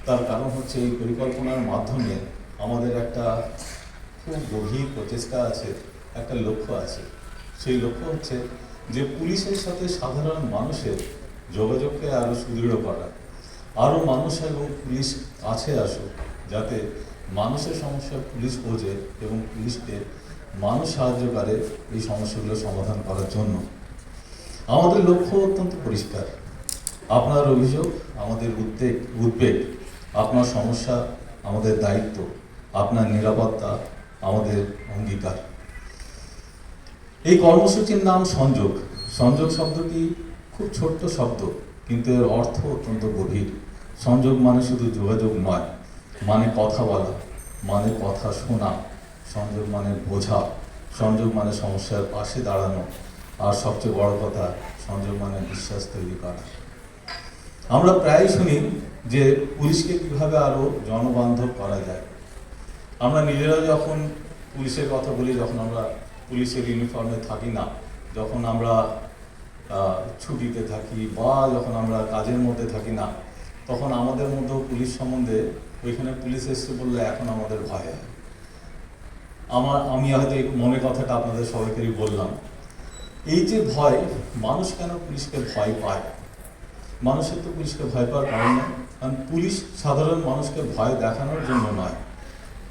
তার কারণ হচ্ছে এই পরিকল্পনার মাধ্যমে আমাদের একটা খুব গভীর প্রচেষ্টা আছে, একটা লক্ষ্য আছে। সেই লক্ষ্য হচ্ছে যে পুলিশের সাথে সাধারণ মানুষের যোগাযোগকে আরও সুদৃঢ় করা, আরও মানুষ এবং পুলিশ কাছে আসুক, যাতে মানুষের সমস্যা পুলিশ বোঝে এবং পুলিশকে মানুষ সাহায্য করে এই সমস্যাগুলো সমাধান করার জন্য। আমাদের লক্ষ্য অত্যন্ত পরিষ্কার। আপনার অভিযোগ আমাদের উদ্বেগ, আপনার সমস্যা আমাদের দায়িত্ব, আপনার নিরাপত্তা আমাদের অঙ্গীকার। এই কর্মসূচির নাম সংযোগ। সংযোগ শব্দটি খুব ছোট্ট শব্দ, কিন্তু এর অর্থ অত্যন্ত গভীর। সংযোগ মানে শুধু যোগাযোগ নয়, মানে কথা বলা, মানে কথা শোনা। সংযোগ মানে বোঝা, সংযোগ মানে সমস্যার পাশে দাঁড়ানো, আর সবচেয়ে বড় কথা, সংযোগ মানে বিশ্বাস তৈরি করা। আমরা প্রায়ই শুনি যে পুলিশকে কিভাবে আরও জনবান্ধব করা যায়। আমরা নিজেরা যখন পুলিশের কথা বলি, যখন আমরা পুলিশের ইউনিফর্মে থাকি না, যখন আমরা ছুটিতে থাকি বা যখন আমরা কাজের মধ্যে থাকি না, তখন আমাদের মধ্যেও পুলিশ সম্বন্ধে ওইখানে পুলিশ এসে বললে এখন আমাদের ভয় হয়। আমি হয়তো এই মনের কথাটা আপনাদের সবাইকেই বললাম। এই যে ভয়, মানুষ কেন পুলিশকে ভয় পায়? মানুষের তো পুলিশকে ভয় পাওয়ার কারণ নয়, কারণ পুলিশ সাধারণ মানুষকে ভয় দেখানোর জন্য নয়।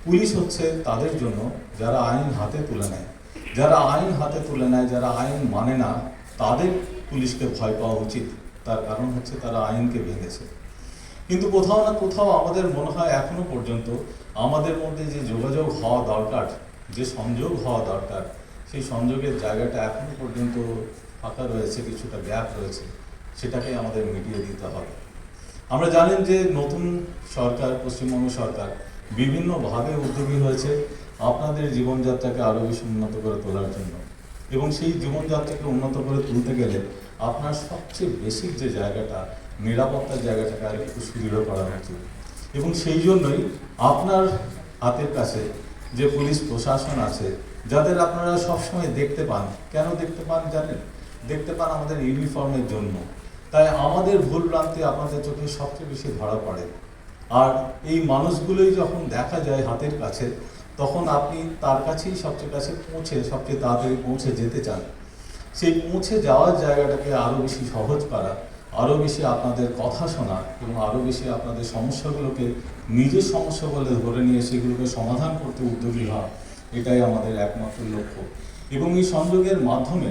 পুলিশ হচ্ছে তাদের জন্য যারা আইন হাতে তুলে নেয়। যারা আইন হাতে তুলে নেয়, যারা আইন মানে না, তাদের পুলিশকে ভয় পাওয়া উচিত। তার কারণ হচ্ছে তারা আইনকে ভেঙেছে। কিন্তু কোথাও না কোথাও আমাদের মনে হয় এখনো পর্যন্ত আমাদের মধ্যে যে যোগাযোগ হওয়া দরকার, যে সংযোগ হওয়া দরকার, সেই সংযোগের জায়গাটা এখনো পর্যন্ত ফাঁকা রয়েছে, কিছুটা গ্যাপ রয়েছে। সেটাকে আমাদের মিটিয়ে দিতে হবে। আমরা জানেন যে নতুন সরকার, পশ্চিমবঙ্গ সরকার বিভিন্নভাবে উদ্যোগী হয়েছে আপনাদের জীবনযাত্রাকে আরও বেশি উন্নত করে তোলার জন্য। এবং সেই জীবনযাত্রাকে উন্নত করে তুলতে গেলে আপনার সবচেয়ে বেসিক যে জায়গাটা, নিরাপত্তার জায়গাটাকে আর একটু সুদৃঢ় করা উচিত। এবং সেই জন্যই আপনার হাতের কাছে যে পুলিশ প্রশাসন আছে, যাদের আপনারা সবসময় দেখতে পান। কেন দেখতে পান জানেন? দেখতে পান আমাদের ইউনিফর্মের জন্য। তাই আমাদের ভুল ভ্রান্তি আপনাদের চোখে সবচেয়ে বেশি ধরা পড়ে। আর এই মানুষগুলোই যখন দেখা যায় হাতের কাছে, তখন আপনি তার কাছেই সবচেয়ে তাড়াতাড়ি পৌঁছে যেতে চান। সেই পৌঁছে যাওয়ার জায়গাটাকে আরও বেশি সহজ করা, আরও বেশি আপনাদের কথা শোনা এবং আরও বেশি আপনাদের সমস্যাগুলোকে নিজের সমস্যা বলে ধরে নিয়ে সেগুলোকে সমাধান করতে উদ্যোগী হওয়া, এটাই আমাদের একমাত্র লক্ষ্য। এবং এই সংযোগের মাধ্যমে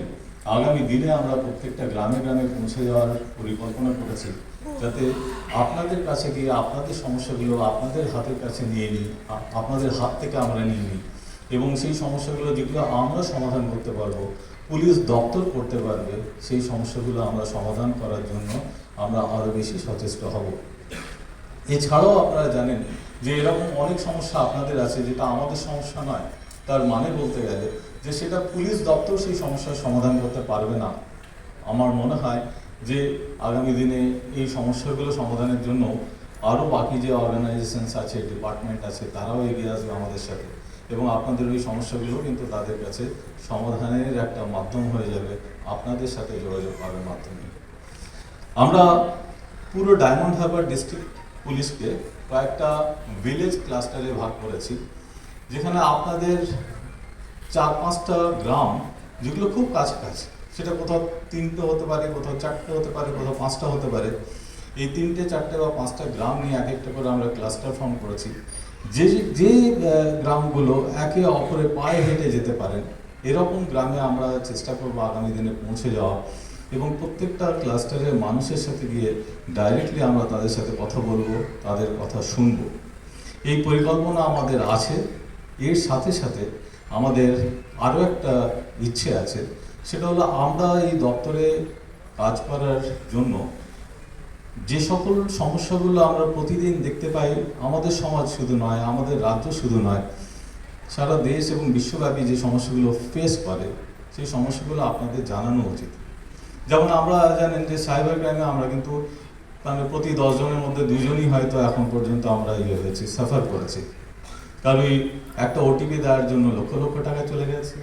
আগামী দিনে আমরা প্রত্যেকটা গ্রামে গ্রামে পৌঁছে যাওয়ার পরিকল্পনা করেছি, যাতে আপনাদের কাছে গিয়ে আপনাদের সমস্যাগুলো আপনাদের হাতের কাছে নিয়ে নিই, আপনাদের হাত থেকে আমরা নিয়ে নিই। এবং সেই সমস্যাগুলো যেগুলো আমরা সমাধান করতে পারবো, পুলিশ দপ্তর করতে পারবে, সেই সমস্যাগুলো আমরা সমাধান করার জন্য আমরা আরও বেশি সচেষ্ট হব। এছাড়াও আপনারা জানেন যে এরকম অনেক সমস্যা আপনাদের আছে যেটা আমাদের সমস্যা নয়। তার মানে বলতে গেলে যে সেটা পুলিশ দপ্তর সেই সমস্যার সমাধান করতে পারবে না। আমার মনে হয় যে আগামী দিনে এই সমস্যাগুলো সমাধানের জন্য আরও বাকি যে অর্গানাইজেশনস আছে, ডিপার্টমেন্ট আছে, তারাও এগিয়ে আসবে আমাদের সাথে। এবং আপনাদের ওই সমস্যাগুলো কিন্তু তাদের কাছে সমাধানের একটা মাধ্যম হয়ে যাবে আপনাদের সাথে যোগাযোগ করার মাধ্যমে। আমরা পুরো ডায়মন্ড হারবার ডিস্ট্রিক্ট পুলিশকে কয়েকটা ভিলেজ ক্লাস্টারে ভাগ করেছি, যেখানে আপনাদের 4-5টা গ্রাম যেগুলো খুব কাছাকাছি, সেটা কোথাও 3টে হতে পারে, কোথাও 4টে হতে পারে, কোথাও 5টা হতে পারে। এই 3টে, 4টে বা 5টা গ্রাম নিয়ে এক একটা করে আমরা ক্লাস্টার ফর্ম করেছি। যে গ্রামগুলো একে অপরে পায়ে হেঁটে যেতে পারেন, এরকম গ্রামে আমরা চেষ্টা করবো আগামী দিনে পৌঁছে যাওয়া। এবং প্রত্যেকটা ক্লাস্টারের মানুষের সাথে গিয়ে ডাইরেক্টলি আমরা তাদের সাথে কথা বলবো, তাদের কথা শুনবো। এই পরিকল্পনা আমাদের আছে। এর সাথে সাথে আমাদের আরও একটা ইচ্ছে আছে, সেটা হলো আমরা এই দপ্তরে কাজ করার জন্য যে সকল সমস্যাগুলো আমরা প্রতিদিন দেখতে পাই, আমাদের সমাজ শুধু নয়, আমাদের রাজ্য শুধু নয়, সারা দেশ এবং বিশ্বব্যাপী যে সমস্যাগুলো ফেস করে, সেই সমস্যাগুলো আপনাদের জানানো উচিত। যেমন আমরা জানেন যে সাইবার ক্রাইমে আমরা কিন্তু মানে প্রতি 10 জনের মধ্যে 2 জনই হয়তো এখন পর্যন্ত আমরা সাফার করেছি। কারণ একটা ওটিপি দেওয়ার জন্য লক্ষ লক্ষ টাকা চলে গেছে,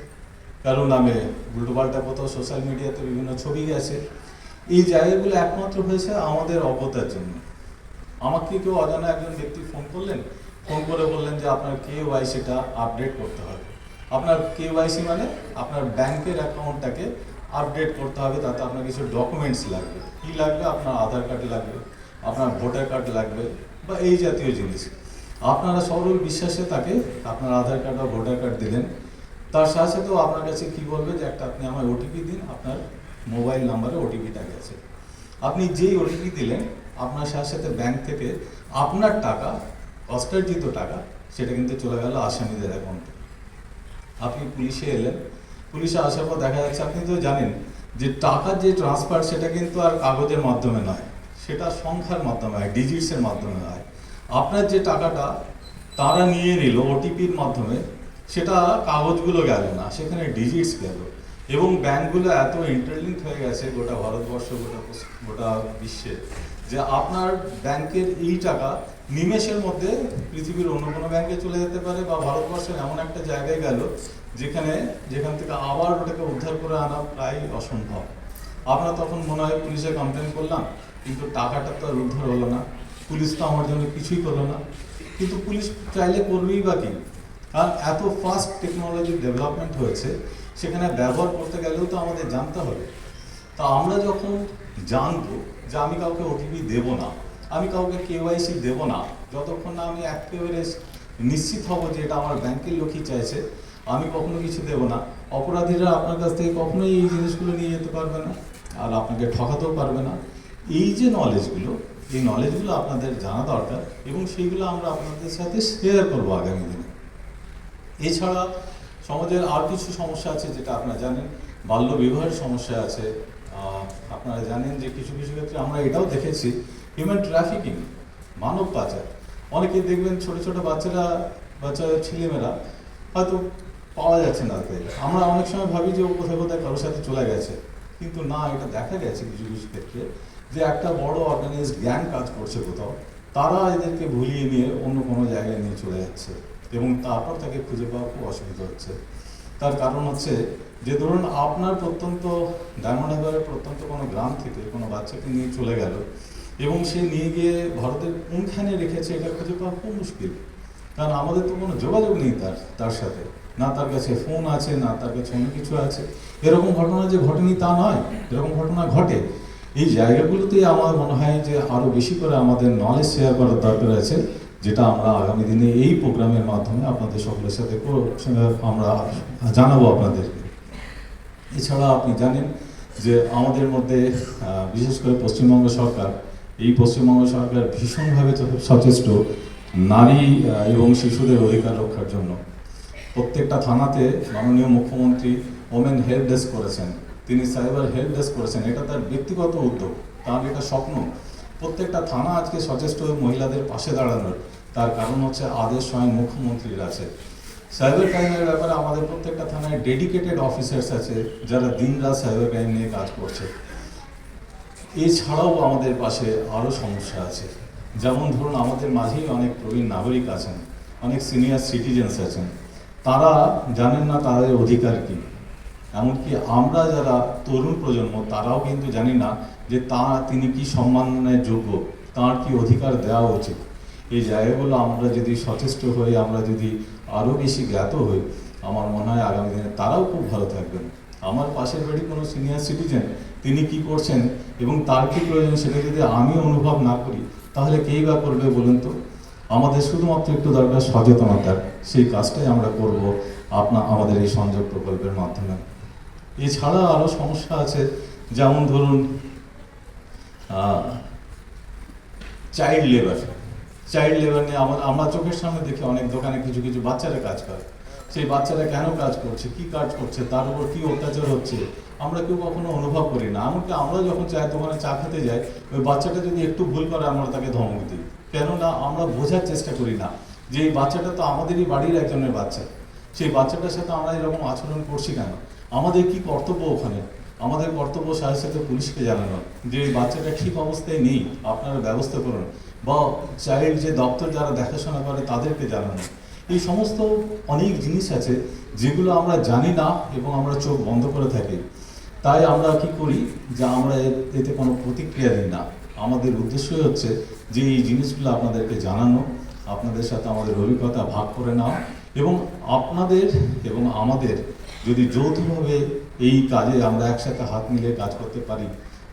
কারণ নামে উল্টোপাল্টা কোথাও সোশ্যাল মিডিয়াতে বিভিন্ন ছবি গেছে। এই জায়গাগুলো একমাত্র হয়েছে আমাদের অজ্ঞতার জন্য। আমাকে কেউ অজানা একজন ব্যক্তি ফোন করলেন, ফোন করে বললেন যে আপনার KYC-টা আপডেট করতে হবে। আপনার KYC মানে আপনার ব্যাংকের অ্যাকাউন্টটাকে আপডেট করতে হবে, তাতে আপনার কিছু ডকুমেন্টস লাগবে। কী লাগবে? আপনার আধার কার্ড লাগবে, আপনার ভোটার কার্ড লাগবে, বা এই জাতীয় জিনিস। আপনারা সরল বিশ্বাসে তাকে আপনার আধার কার্ড বা ভোটার কার্ড দিলেন, তার সাথে সাথেও আপনার কাছে কী বলবে যে একটা আপনি আমার OTP দিন, আপনার মোবাইল নাম্বারে OTP-টা গেছে। আপনি যেই OTP দিলেন, আপনার সাথে সাথে ব্যাংক থেকে আপনার টাকা, কষ্টার্জিত টাকা, সেটা কিন্তু চলে গেল আসামিদের অ্যাকাউন্টে। আপনি পুলিশে এলেন, পুলিশে আসার পর দেখা যাচ্ছে, আপনি তো জানেন যে টাকার যে ট্রান্সফার সেটা কিন্তু আর কাগজের মাধ্যমে নয়, সেটা সংখ্যার মাধ্যমে হয়, ডিজিটসের মাধ্যমে হয়। আপনার যে টাকাটা তারা নিয়ে নিল OTP-র মাধ্যমে, সেটা কাগজগুলো গেল না, সেখানে ডিজিটস গেল। এবং ব্যাংকগুলো এত ইন্টারলিঙ্ক হয়ে গেছে গোটা ভারতবর্ষ, গোটা বিশ্বে, যে আপনার ব্যাংকের এই টাকা নিমেষের মধ্যে পৃথিবীর অন্য কোনো ব্যাংকে চলে যেতে পারে, বা ভারতবর্ষের এমন একটা জায়গায় গেল যেখান থেকে আবার ওটাকে উদ্ধার করে আনা প্রায় অসম্ভব। আপনার তখন মনে হয় পুলিশে কমপ্লেন করলাম, কিন্তু টাকাটা তো আর উদ্ধার হলো না, পুলিশ তো আমার জন্য কিছুই করলো না। কিন্তু পুলিশ চাইলে করবেই বা কি? কারণ এত ফাস্ট টেকনোলজির ডেভেলপমেন্ট হয়েছে, সেখানে ব্যবহার করতে গেলেও তো আমাদের জানতে হবে। তা আমরা যখন জানবো যে আমি কাউকে OTP দেব না, আমি কাউকে KYC দেব না, যতক্ষণ না আমি একেবারে নিশ্চিত হব যে এটা আমার ব্যাংকের লোকই চাইছে, আমি কখনো কিছু দেব না। অপরাধীরা আপনার কাছ থেকে কখনোই এই জিনিসগুলো নিয়ে যেতে পারবে না, আর আপনাকে ঠকাতেও পারবে না। এই যে নলেজগুলো আপনাদের জানা দরকার, এবং সেইগুলো আমরা আপনাদের সাথে শেয়ার করবো আগামী দিনে। এছাড়া সমাজের আর কিছু সমস্যা আছে, যেটা আপনারা জানেন। বাল্যবিবাহের সমস্যা আছে। আপনারা জানেন যে কিছু কিছু ক্ষেত্রে আমরা এটাও দেখেছি, হিউম্যান ট্রাফিকিং, মানব পাচার। অনেকে দেখবেন ছোট ছোট বাচ্চা ছেলেমেয়েরা হয়তো পাওয়া যাচ্ছে না। আমরা অনেক সময় ভাবি যে ও কোথায় কারোর সাথে চলে গেছে, কিন্তু না, এটা দেখা গেছে কিছু কিছু ক্ষেত্রে যে একটা বড় অর্গানাইজড গ্যাং কাজ করছে কোথাও, তারা এদেরকে ভুলিয়ে নিয়ে অন্য কোনো জায়গায় নিয়ে চলে যাচ্ছে, এবং তারপর তাকে খুঁজে পাওয়া খুব অসুবিধা হচ্ছে। তার কারণ হচ্ছে যে ধরুন আপনার ডায়মন্ড হারবারের প্রত্যন্ত কোনো গ্রাম থেকে কোনো বাচ্চাকে নিয়ে চলে গেল, এবং সে নিয়ে গিয়ে ভারতের কোনখানে রেখেছে এটা খুঁজে পাওয়া খুব মুশকিল। কারণ আমাদের তো কোনো যোগাযোগ নেই তার সাথে, না তার কাছে ফোন আছে, না তার কাছে অন্য কিছু আছে। এরকম ঘটনা যে ঘটেনি তা নয়, এরকম ঘটনা ঘটে। এই জায়গাগুলোতেই আমার মনে হয় যে আরও বেশি করে আমাদের নলেজ শেয়ার করার দরকার আছে, যেটা আমরা আগামী দিনে এই প্রোগ্রামের মাধ্যমে আপনাদের সকলের সাথে আমরা জানাবো আপনাদেরকে। এছাড়া আপনি জানেন যে আমাদের মধ্যে বিশেষ করে পশ্চিমবঙ্গ সরকার ভীষণভাবে সচেষ্ট নারী এবং শিশুদের অধিকার রক্ষার জন্য। প্রত্যেকটা থানাতে মাননীয় মুখ্যমন্ত্রী ওমেন হেল্প ডেস্ক করেছেন, তিনি সাইবার হেল্প ডেস্ক করেছেন। এটা তার ব্যক্তিগত উদ্যোগ, তার এটা স্বপ্ন। প্রত্যেকটা থানা আজকে সচেষ্ট মহিলাদের পাশে দাঁড়ানোর, তার কারণ হচ্ছে আদেশ স্বয়ং মুখ্যমন্ত্রীর আছে। সাইবার ক্রাইমের ব্যাপারে আমাদের প্রত্যেকটা থানায় ডেডিকেটেড অফিসার্স আছে, যারা দিনরাত সাইবার ক্রাইম নিয়ে কাজ করছে। এছাড়াও আমাদের পাশে আরও সমস্যা আছে, যেমন ধরুন আমাদের মাঝেই অনেক প্রবীণ নাগরিক আছেন, অনেক সিনিয়র সিটিজেন্স আছেন, তারা জানেন না তাদের অধিকার কী। এমনকি আমরা যারা তরুণ প্রজন্ম, তারাও কিন্তু জানি না যে তিনি কি সম্মানের যোগ্য, তার কি অধিকার দেওয়া উচিত। এই জায়গাগুলো আমরা যদি সচেষ্ট হই, আমরা যদি আরও বেশি জ্ঞাত হই, আমার মনে হয় আগামী দিনে তারাও খুব ভালো থাকবেন। আমার পাশের বাড়ি কোনো সিনিয়র সিটিজেন, তিনি কি করছেন এবং তার কী প্রয়োজন, সেটা যদি আমি অনুভব না করি, তাহলে কেই বা করবে বলুন তো? আমাদের শুধুমাত্র একটু দরকার সচেতনতার, সেই কাজটাই আমরা করব আমাদের এই সংযোগ প্রকল্পের মাধ্যমে। এছাড়া আরও সমস্যা আছে, যেমন ধরুন চাইল্ড লেবার নিয়ে আমরা চোখের সামনে দেখি অনেক দোকানে কিছু কিছু বাচ্চারা কাজ করে। সেই বাচ্চারা কেন কাজ করছে, কি কাজ করছে, তার উপর কী অত্যাচার হচ্ছে, আমরা কেউ কখনো অনুভব করি না। এমনকি আমরা যখন চায়ের দোকানে চা খেতে যাই, ওই বাচ্চাটা যদি একটু ভুল করে আমরা তাকে ধমক দিই। কেননা আমরা বোঝার চেষ্টা করি না যে এই বাচ্চাটা তো আমাদেরই বাড়ির একজনের বাচ্চা, সেই বাচ্চাটার সাথে আমরা এরকম আচরণ করছি কেন? আমাদের কি কর্তব্য ওখানে? আমাদের কর্তব্য সাথে সাথে পুলিশকে জানানো যে এই বাচ্চাটা ঠিক অবস্থায় নেই, আপনারা ব্যবস্থা করুন, বা চাইল্ড যে দপ্তর যারা দেখাশোনা করে তাদেরকে জানানো। এই সমস্ত অনেক জিনিস আছে যেগুলো আমরা জানি না এবং আমরা চোখ বন্ধ করে থাকি। তাই আমরা কি করি যে আমরা এতে কোনো প্রতিক্রিয়া দিই না, আমাদের উদ্দেশ্যই হচ্ছে যে এই জিনিসগুলো আপনাদেরকে জানানো, আপনাদের সাথে আমাদের অভিজ্ঞতা ভাগ করে নেওয়া, এবং আপনাদের এবং আমাদের যদি যৌথভাবে এই কাজে আমরা একসাথে হাত মিলিয়ে কাজ করতে পারি,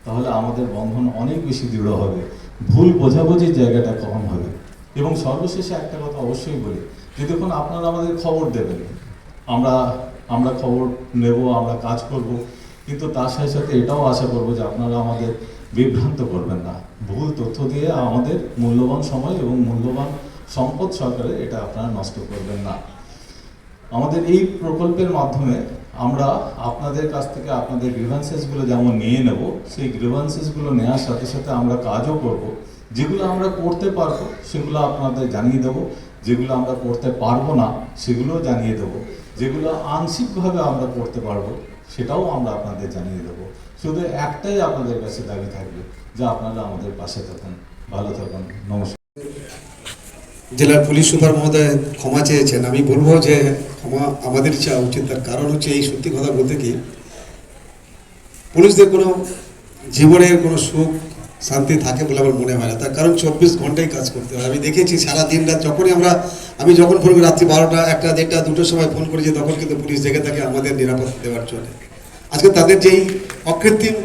তাহলে আমাদের বন্ধন অনেক বেশি দৃঢ় হবে, ভুল বোঝাবুঝির জায়গাটা কম হবে। এবং সর্বশেষে একটা কথা অবশ্যই বলি, যে দেখুন আপনারা আমাদের খবর দেবেন, আমরা খবর নেব, আমরা কাজ করব, কিন্তু তার সাথে সাথে এটাও আশা করব যে আপনারা আমাদের বিভ্রান্ত করবেন না, ভুল তথ্য দিয়ে আমাদের মূল্যবান সময় এবং মূল্যবান সম্পদ সরকারের এটা আপনারা নষ্ট করবেন না। আমাদের এই প্রকল্পের মাধ্যমে আমরা আপনাদের কাছ থেকে আপনাদের গ্রিভান্সেসগুলো যেমন নিয়ে নেব, সেই গ্রিভান্সেসগুলো নেওয়ার সাথে সাথে আমরা কাজও করব। যেগুলো আমরা করতে পারবো সেগুলো আপনাদের জানিয়ে দেবো, যেগুলো আমরা করতে পারবো না সেগুলোও জানিয়ে দেবো, যেগুলো আংশিকভাবে আমরা করতে পারবো সেটাও আমরা আপনাদের জানিয়ে দেবো। শুধু একটাই আপনাদের কাছে দাবি থাকবে যে আপনারা আমাদের পাশে থাকুন, ভালো থাকুন। নমস্কার। জেলার পুলিশ সুপার মহোদয় ক্ষমা চেয়েছেন। আমি বলবো যে ক্ষমা আমাদের চাওয়া উচিত, তার কারণ হচ্ছে এই সত্যি কথা বলতে কি, পুলিশদের কোনো জীবনের কোনো সুখ শান্তি থাকে বলে আমার মনে হয় না। তার কারণ 24 ঘন্টাই কাজ করতে হয়। আমি দেখেছি সারা দিন রাত যখনই আমি যখন ফোন করি, রাত্রি 12টা, 1টা, 1:30, 2টোর সময় ফোন করেছি, তখন কিন্তু পুলিশ জেগে থাকে আমাদের নিরাপত্তা দেওয়ার জন্য। আজকে তাদের যেই অকৃত্রিম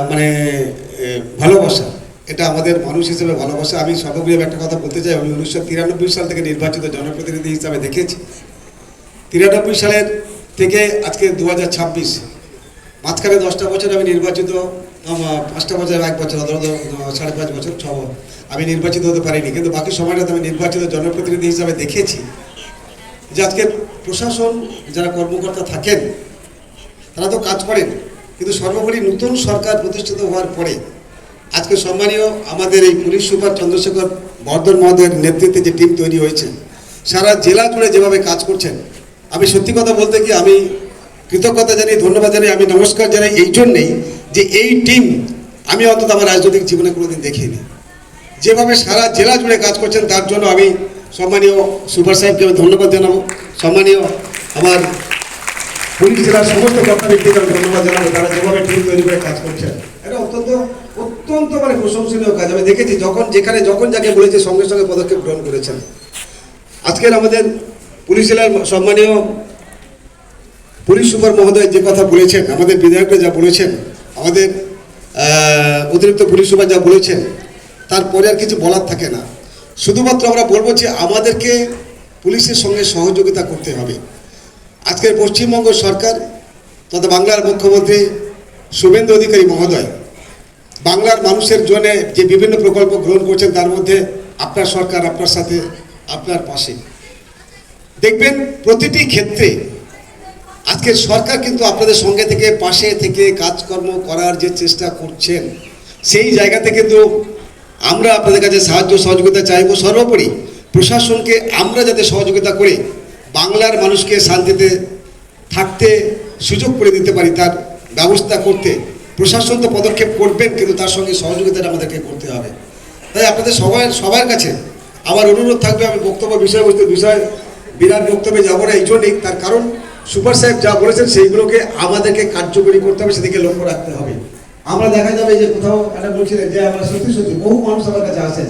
মানে ভালোবাসা, এটা আমাদের মানুষ হিসেবে ভালোবাসা। আমি সর্বোপরি একটা কথা বলতে চাই, আমি 1993 সাল থেকে নির্বাচিত জনপ্রতিনিধি হিসাবে দেখেছি। 93 সালের থেকে আজকে 2026, মাঝখানে 10টা বছর আমি নির্বাচিত, 5টা বছর, 1 বছর, 5.5 বছর, 6 আমি নির্বাচিত হতে পারিনি, কিন্তু বাকি সময়টাতে আমি নির্বাচিত জনপ্রতিনিধি হিসাবে দেখেছি যে আজকে প্রশাসন যারা কর্মকর্তা থাকেন তারা তো কাজ করেন, কিন্তু সর্বোপরি নতুন সরকার প্রতিষ্ঠিত হওয়ার পরে আজকে সম্মানীয় আমাদের এই পুলিশ সুপার চন্দ্রশেখর বর্ধন মহোদয়ের নেতৃত্বে যে টিম তৈরি হয়েছে, সারা জেলা জুড়ে যেভাবে কাজ করছেন, আমি সত্যি কথা বলতে কি আমি কৃতজ্ঞতা জানাই, ধন্যবাদ জানাই, আমি নমস্কার জানাই এই জন্যেই যে এই টিম আমি অন্তত আমার রাজনৈতিক জীবনে কোনোদিন দেখিনি। যেভাবে সারা জেলা জুড়ে কাজ করছেন তার জন্য আমি সম্মানীয় সুপার সাহেবকে আমি ধন্যবাদ জানাবো, সম্মানীয় আমার পুলিশ জেলার সমস্ত কর্তা ব্যক্তিকে আমি ধন্যবাদ জানাবো, তারা যেভাবে টিম তৈরি করে কাজ করছেন। এটা অত্যন্ত অত্যন্ত মানে প্রশংসনীয় কাজ। আমি দেখেছি যখন যাকে বলেছে সঙ্গে সঙ্গে পদক্ষেপ গ্রহণ করেছেন। আজকের আমাদের পুলিশ জেলার সম্মানীয় পুলিশ সুপার মহোদয় যে কথা বলেছেন, আমাদের বিধায়করা যা বলেছেন, আমাদের অতিরিক্ত পুলিশ সুপার যা বলেছেন, তারপরে আর কিছু বলার থাকে না। শুধুমাত্র আমরা বলবো যে আমাদেরকে পুলিশের সঙ্গে সহযোগিতা করতে হবে। আজকের পশ্চিমবঙ্গ সরকার তথা বাংলার মুখ্যমন্ত্রী শুভেন্দু অধিকারী মহোদয় বাংলার মানুষের জন্য যে বিভিন্ন প্রকল্প গ্রহণ করছেন, তার মধ্যে আপনার সরকার আপনার সাথে, আপনার পাশে। দেখবেন প্রতিটি ক্ষেত্রে আজকের সরকার কিন্তু আপনাদের সঙ্গে থেকে, পাশে থেকে কাজকর্ম করার যে চেষ্টা করছেন, সেই জায়গাতে কিন্তু আমরা আপনাদের কাছে সাহায্য সহযোগিতা চাইব। সর্বোপরি প্রশাসনকে আমরা যাতে সহযোগিতা করে বাংলার মানুষকে শান্তিতে থাকতে সুযোগ করে দিতে পারি, তার ব্যবস্থা করতে প্রশাসন তো পদক্ষেপ করবেন, কিন্তু তার সঙ্গে সহযোগিতাটা আমাদেরকে করতে হবে। তাই আপনাদের সবার কাছে আমার অনুরোধ থাকবে, আমি বিষয় বিরাট বক্তব্যে যাবো না এই জন্যই, তার কারণ সুপার সাহেব যা বলেছেন সেইগুলোকে আমাদেরকে কার্যকরী করতে হবে, সেদিকে লক্ষ্য রাখতে হবে। আমরা দেখা যাবে যে কোথাও একটা বলছিলেন যে আমরা সত্যি বহু মানুষ আমার কাছে আসেন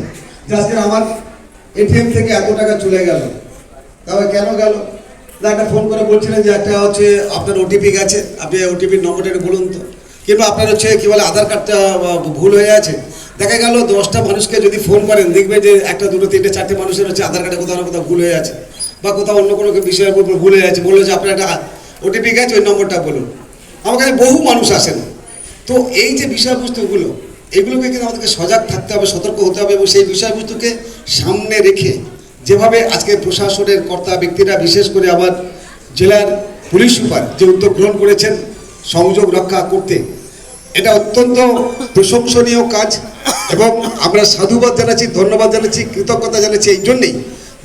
যে আজকে আমার এটিএম থেকে এত টাকা চলে গেল, তবে কেন গেল না, একটা ফোন করে বলছিলেন যে একটা হচ্ছে আপনার ওটিপি গেছে, আপনি ওটিপির নম্বরটা বলুন তো, কিংবা আপনার হচ্ছে কী বলে আধার কার্ডটা ভুল হয়ে আছে। দেখা গেল 10টা মানুষকে যদি ফোন করেন, দেখবে যে 1, 2, 3, 4 মানুষের হচ্ছে আধার কার্ডে কোথাও না কোথাও ভুল হয়ে আছে, বা কোথাও অন্য কোনো বিষয়ের উপর ভুল হয়ে আছে, বললো যে আপনার একটা ওটিপি গেছে, ওই নম্বরটা বলুন। আমার কাছে বহু মানুষ আসেন। তো এই যে বিষয়বস্তুগুলো, এগুলোকে কিন্তু আমাদেরকে সজাগ থাকতে হবে, সতর্ক হতে হবে, এবং সেই বিষয়বস্তুকে সামনে রেখে যেভাবে আজকে প্রশাসনের কর্তা ব্যক্তিরা, বিশেষ করে আমার জেলার পুলিশ সুপার যে উদ্যোগ গ্রহণ করেছেন সংযোগ রক্ষা করতে, এটা অত্যন্ত প্রশংসনীয় কাজ, এবং আমরা সাধুবাদ জানাচ্ছি, ধন্যবাদ জানাচ্ছি, কৃতজ্ঞতা জানাচ্ছি এই জন্যেই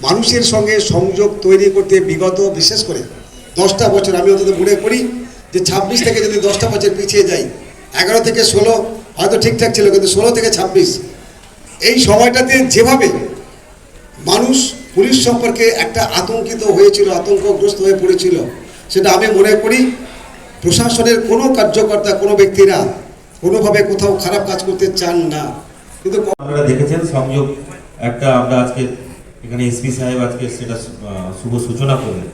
মানুষের সঙ্গে সংযোগ তৈরি করতে বিগত বিশেষ করে 10টা বছর, আমি অন্তত মনে করি যে 26 থেকে যদি 10টা বছর পিছিয়ে যাই, 11 থেকে 16 হয়তো ঠিকঠাক ছিল, কিন্তু 16 থেকে 26 এই সময়টাতে যেভাবে মানুষ পুলিশ সম্পর্কে একটা আতঙ্কিত হয়েছিল, আতঙ্কগ্রস্ত হয়ে পড়েছিল, সেটা আমি মনে করি প্রশাসনের কোনো কার্যকর্তা, কোনো ব্যক্তিরা কোনোভাবে কোথাও খারাপ কাজ করতে চান না। কিন্তু আপনারা দেখেছেন সংযোগ একটা আমরা আজকে এখানে এসপি সাহেব আজকে সেটা শুভ সূচনা করলেন।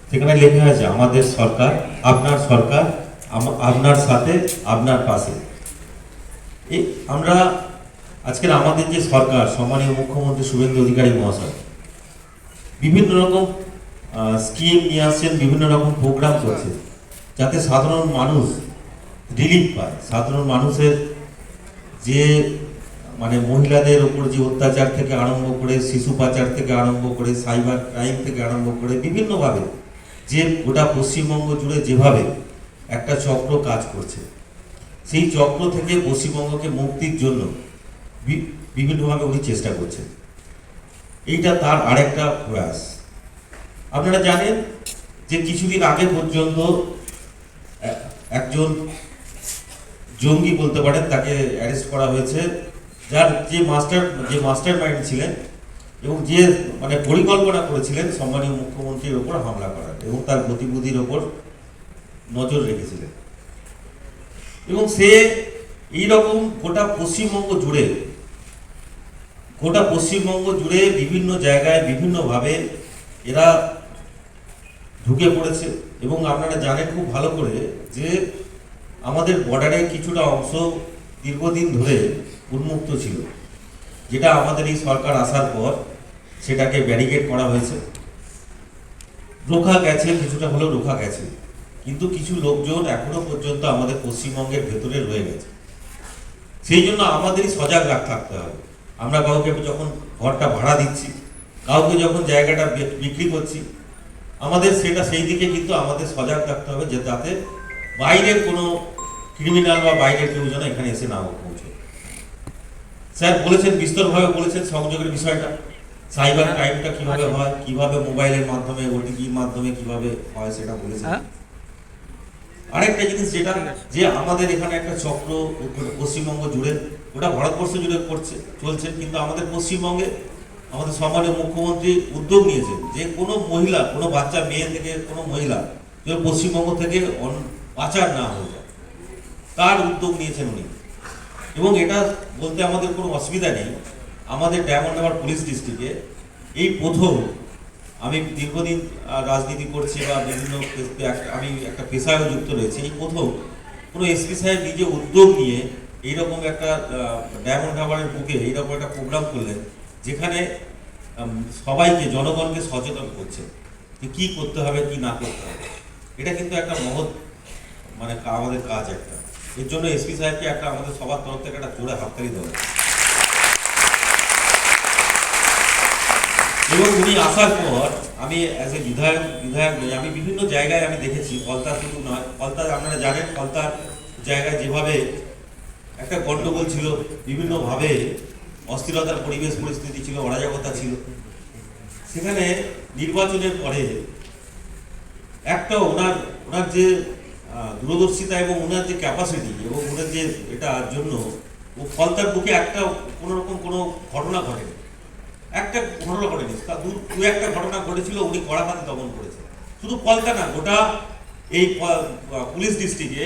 সেখানে লেখা আছে আমাদের সরকার, আপনার সাথে, আপনার পাশে। এই আমরা আজকের আমাদের যে সরকার, সম্মানীয় মুখ্যমন্ত্রী শুভেন্দু অধিকারী মহাশয় বিভিন্ন রকম স্কিম নিয়ে আসছেন, বিভিন্ন রকম প্রোগ্রাম করছে, যাতে সাধারণ মানুষ রিলিফ পায়। সাধারণ মানুষের যে মানে মহিলাদের উপর যে অত্যাচার থেকে আরম্ভ করে, শিশু পাচার থেকে আরম্ভ করে, সাইবার ক্রাইম থেকে আরম্ভ করে বিভিন্নভাবে যে গোটা পশ্চিমবঙ্গ জুড়ে যেভাবে একটা চক্র কাজ করছে, সেই চক্র থেকে পশ্চিমবঙ্গকে মুক্তির জন্য বিভিন্নভাবে উনি চেষ্টা করছেন। এইটা তার আরেকটা প্রয়াস। আপনারা জানেন যে কিছুদিন আগে পর্যন্ত একজন জঙ্গি বলতে পারেন, তাকে অ্যারেস্ট করা হয়েছে, যার যে মাস্টার মাইন্ড ছিলেন এবং যে মানে পরিকল্পনা করেছিলেন সম্মানীয় মুখ্যমন্ত্রীর ওপর হামলা করার এবং তার গতিবিধির ওপর নজর রেখেছিলেন। এবং সে এইরকম গোটা পশ্চিমবঙ্গ জুড়ে বিভিন্ন জায়গায় বিভিন্নভাবে এরা ঢুকে পড়েছে। এবং আপনারা জানেন খুব ভালো করে যে আমাদের বর্ডারের কিছুটা অংশ দীর্ঘদিন ধরে উন্মুক্ত ছিল, যেটা আমাদের এই সরকার আসার পর সেটাকে ব্যারিকেড করা হয়েছে। রোখা গেছে, কিছুটা হলেও রোখা গেছে, কিন্তু কিছু লোকজন এখনো পর্যন্ত আমাদের পশ্চিমবঙ্গের ভেতরে রয়ে গেছে। সেই জন্য আমাদেরই সজাগ থাকতে হবে। আমরা কাউকে যখন ঘরটা ভাড়া দিচ্ছি, কাউকে যখন জায়গাটা বিক্রি করছি, আমাদের সেটা সেই দিকে কিন্তু আমাদের সজাগ থাকতে হবে, যে যাতে বাইরের কোনো ক্রিমিনাল বা বাইরের কেউ যেন এখানে এসে না পৌঁছে। স্যার বলেছেন, বিস্তরভাবে বলেছেন সংযোগের বিষয়টা, সাইবার ক্রাইমটা কিভাবে হয়, কিভাবে মোবাইলের মাধ্যমে, ওটিপির মাধ্যমে কিভাবে হয় সেটা বলেছেন। আরেকটা জিনিস যেটা যে আমাদের এখানে একটা চক্র পশ্চিমবঙ্গ জুড়ে, ওটা ভারতবর্ষ জুড়ে চলছে, কিন্তু আমাদের পশ্চিমবঙ্গে আমাদের সম্মানীয় মুখ্যমন্ত্রী উদ্যোগ নিয়েছেন যে কোনো মহিলা, কোনো বাচ্চা মেয়ে থেকে কোনো মহিলা যে পশ্চিমবঙ্গ থেকে পাচার না হয়ে যায়, তার উদ্যোগ নিয়েছেন উনি। এবং এটা বলতে আমাদের কোনো অসুবিধা নেই। আমাদের ডায়মন্ড হারবার পুলিশ ডিস্ট্রিক্টে এই প্রথম, আমি দীর্ঘদিন রাজনীতি করছি বা বিভিন্ন আমি একটা পেশায়ও যুক্ত রয়েছে, এই প্রথম কোনো এসপি সাহেব নিজে উদ্যোগ নিয়ে এইরকম একটা ডায়মন্ড হারবারের বুকে এইরকম একটা প্রোগ্রাম করলেন, যেখানে সবাইকে, জনগণকে সচেতন করছে যে কী করতে হবে, কি না করতে হবে। এটা কিন্তু একটা মহৎ মানে আমাদের কাজ একটা। এর জন্য এসপি সাহেবকে একটা আমাদের সবার তরফ থেকে একটা জোরে হাততালি দেওয়া। এবং উনি আসার পর আমি অ্যাজ এ বিধায়ক নই, আমি বিভিন্ন জায়গায় আমি দেখেছি, ফলতা শুধু নয়, ফলতা আপনারা জানেন ফলতার জায়গায় যেভাবে একটা গণ্ডগোল ছিল, বিভিন্নভাবে অস্থিরতার পরিস্থিতি ছিল, অরাজকতা ছিল, সেখানে নির্বাচনের পরে একটা ওনার যে দূরদর্শিতা এবং ওনার যে ক্যাপাসিটি এবং ওনার যে এটার জন্য ও ফলতার বুকে একটা কোনোরকম কোনো ঘটনা ঘটেনি, একটা ঘটনা ঘটেনি, দু একটা ঘটনা ঘটেছিল, উনি কড়া হাতে দমন করেছেন। শুধু ফলতা না, গোটা এই পুলিশ ডিস্ট্রিক্টে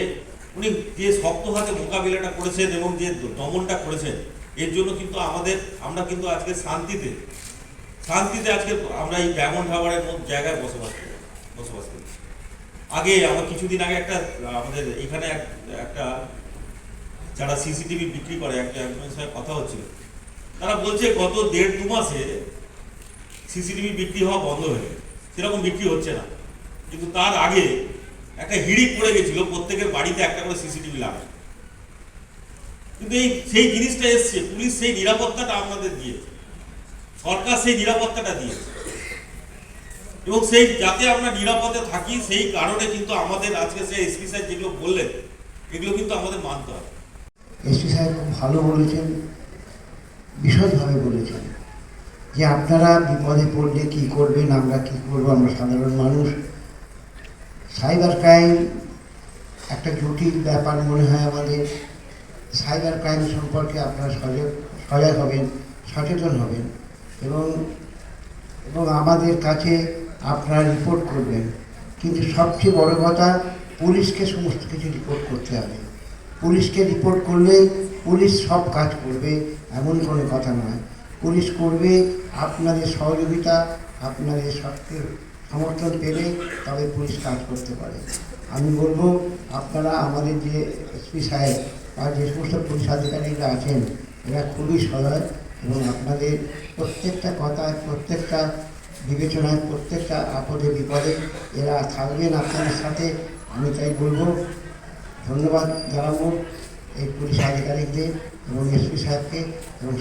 উনি যে শক্ত হাতে মোকাবিলাটা করেছেন এবং যে দমনটা করেছেন, এর জন্য কিন্তু আমরা কিন্তু আজকে শান্তিতে আজকে আমরা এই ডায়মন্ড হারবারের জায়গায় বসবাস করি। আগে আমার কিছুদিন আগে একটা আমাদের এখানে একটা যারা সিসিটিভি বিক্রি করে একজনের সঙ্গে কথা হচ্ছিল, তারা বলছে গত 1.5-2 মাসে সিসিটিভি বিক্রি হওয়া বন্ধ হয়ে, সেরকম বিক্রি হচ্ছে না। কিন্তু তার আগে একটা হিড়িক পড়ে গেছিল, প্রত্যেকের বাড়িতে একটা করে সিসিটিভি লাগায়। কিন্তু সেই জিনিসটা এসছে, পুলিশ সেই নিরাপত্তাটা আপনাদের দিয়েছে, সরকার সেই নিরাপত্তাটা দিয়েছে, এবং সেই যাতে আমরা নিরাপদে থাকি সেই কারণে কিন্তু আমাদের আজকে সেই এসপি সাহেব যেগুলো বললেন, এগুলো কিন্তু আমাদের মানতে হবে। এসপি সাহেব খুব ভালো বলেছেন, বিশদভাবে বলেছেন যে আপনারা বিপদে পড়লে কী করবেন, আমরা কী করবো, আমরা সাধারণ মানুষ। সাইবার ক্রাইম একটা জটিল ব্যাপার মনে হয় আমাদের। সাইবার ক্রাইম সম্পর্কে আপনারা সজাগ হবেন, সচেতন হবেন এবং আমাদের কাছে আপনারা রিপোর্ট করবেন। কিন্তু সবচেয়ে বড় কথা, পুলিশকে সমস্ত কিছু রিপোর্ট করতে হবে। পুলিশকে রিপোর্ট করলে পুলিশ সব কাজ করবে এমন কোনো কথা নয়। পুলিশ করবে আপনাদের সহযোগিতা, আপনাদের সমর্থন পেলে তবে পুলিশ কাজ করতে পারে। আমি বলবো আপনারা আমাদের যে এসপি সাহেব বা যে সমস্ত পুলিশ আধিকারিকরা আছেন এরা খুবই সদয় এবং আপনাদের প্রত্যেকটা কথায়, প্রত্যেকটা বিবেচনায়, প্রত্যেকটা আপদে বিপদে এরা থাকবেন আপনাদের সাথে। আমি তাই বলবো ধন্যবাদ জানাবো এই পুলিশ আধিকারিকদের এবং এসপি সাহেবকে, এবং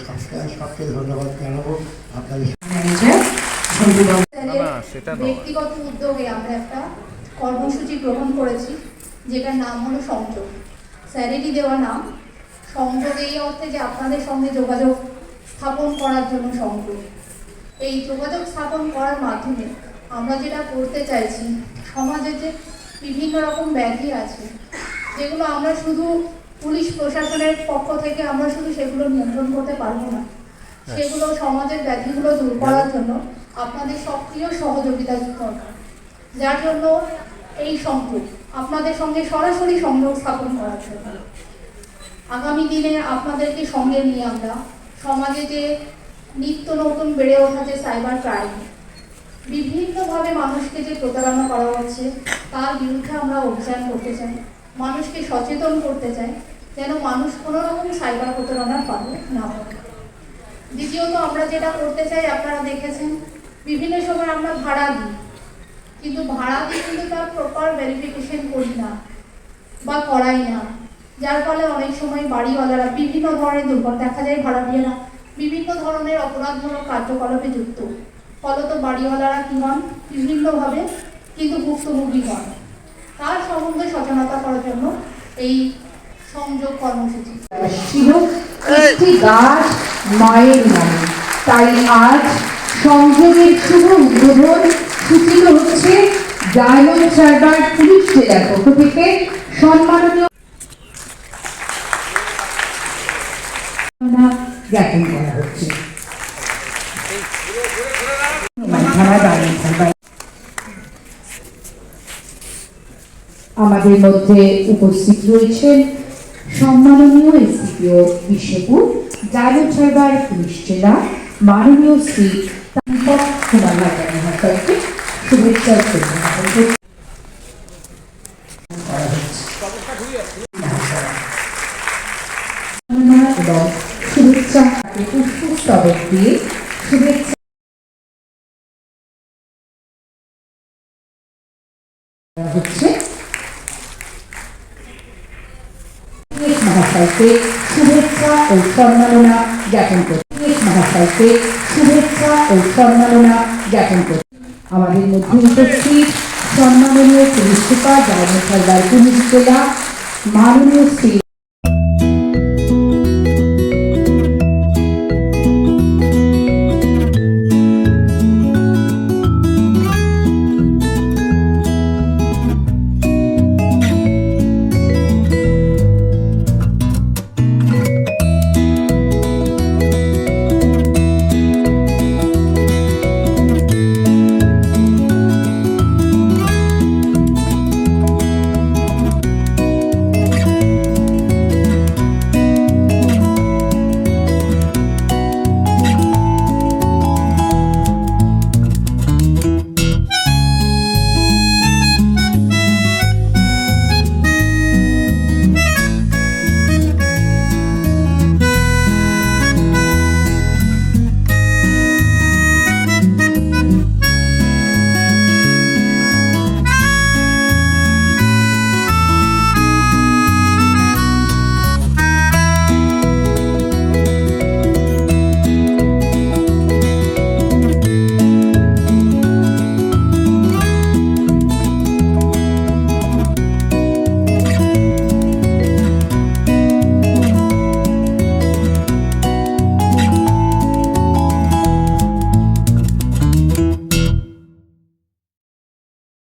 সবচেয়ে ধন্যবাদ জানাবো আপনাদের ব্যক্তিগত উদ্যোগে আমরা একটা কর্মসূচি গ্রহণ করেছি যেটার নাম হলো সংযোগ। স্যারেরই দেওয়া নাম সংযোগ, এই অর্থে যে আপনাদের সঙ্গে যোগাযোগ স্থাপন করার জন্য সংযোগ। এই যোগাযোগ স্থাপন করার মাধ্যমে আমরা যেটা করতে চাইছি, সমাজে যে বিভিন্ন রকম ব্যাধি আছে যেগুলো আমরা শুধু পুলিশ প্রশাসনের পক্ষ থেকে আমরা শুধু সেগুলো নিয়ন্ত্রণ করতে পারবো না, সেগুলো সমাজের ব্যাধিগুলো দূর করার জন্য আপনাদের সক্রিয় সহযোগিতা দরকার। যার জন্য এই সংযোগ, আপনাদের সঙ্গে সরাসরি সংযোগ স্থাপন করার জন্য আগামী দিনে আপনাদেরকে সঙ্গে নিয়ে আমরা সমাজে যে নিত্য নতুন বেড়ে ওঠা যে সাইবার ক্রাইম, বিভিন্নভাবে মানুষকে যে প্রতারণা করা হচ্ছে তার বিরুদ্ধে আমরা অভিযান করতে চাই, মানুষকে সচেতন করতে চাই যেন মানুষ কোনো রকম সাইবার প্রতারণার পারে না হয়। দ্বিতীয়ত আমরা যেটা করতে চাই, আপনারা দেখেছেন বিভিন্ন সময় আমরা ভাড়া দিই, কিন্তু ভাড়া দিয়ে কিন্তু তার প্রপার ভেরিফিকেশন করি না বা করাই না, যার ফলে অনেক সময় বাড়িওয়ালারা বিভিন্ন ধরনের দুর্ঘটনা দেখা যায়, ভাড়াটিয়ারা বিভিন্ন ধরনের অপরাধমূলক কার্যকলাপে যুক্ত, ফলত বাড়িওয়ালারা কি হন বিভিন্নভাবে কিন্তু ভুক্তভোগী হন। তার সম্বন্ধে সচেতনতা করার জন্য এই সংযোগ কর্মসূচি ছিল একটি গাছ মায়ের নামে। তাই আজ সংযোগের শুভ উদ্বোধন সূচিত হচ্ছে ডায়মন্ড হারবার পুলিশ জেলার পক্ষ থেকে সম্মাননীয় জ্ঞাপন করা হচ্ছে। আমাদের মধ্যে উপস্থিত রয়েছেন সম্মাননীয় এসডিপিও বিশ্বপুর, ডায়মন্ড হারবার পুলিশ জেলা, মাননীয় শ্রী দীপক কুমার মহাশয়কে শুভেচ্ছা এবং শুভেচ্ছা পুষ্পস্তবক দিয়ে শুভেচ্ছা হচ্ছে। মহাশয়কে শুভেচ্ছা ও সম্মাননা জ্ঞাপন করছে। মহাশয়কে শুভেচ্ছা ও সম্মাননা জ্ঞাপন করছে। আমাদের মধ্যে উপস্থিত সম্মাননীয় police super, Diamond Harbour police জেলা, মাননীয় শ্রী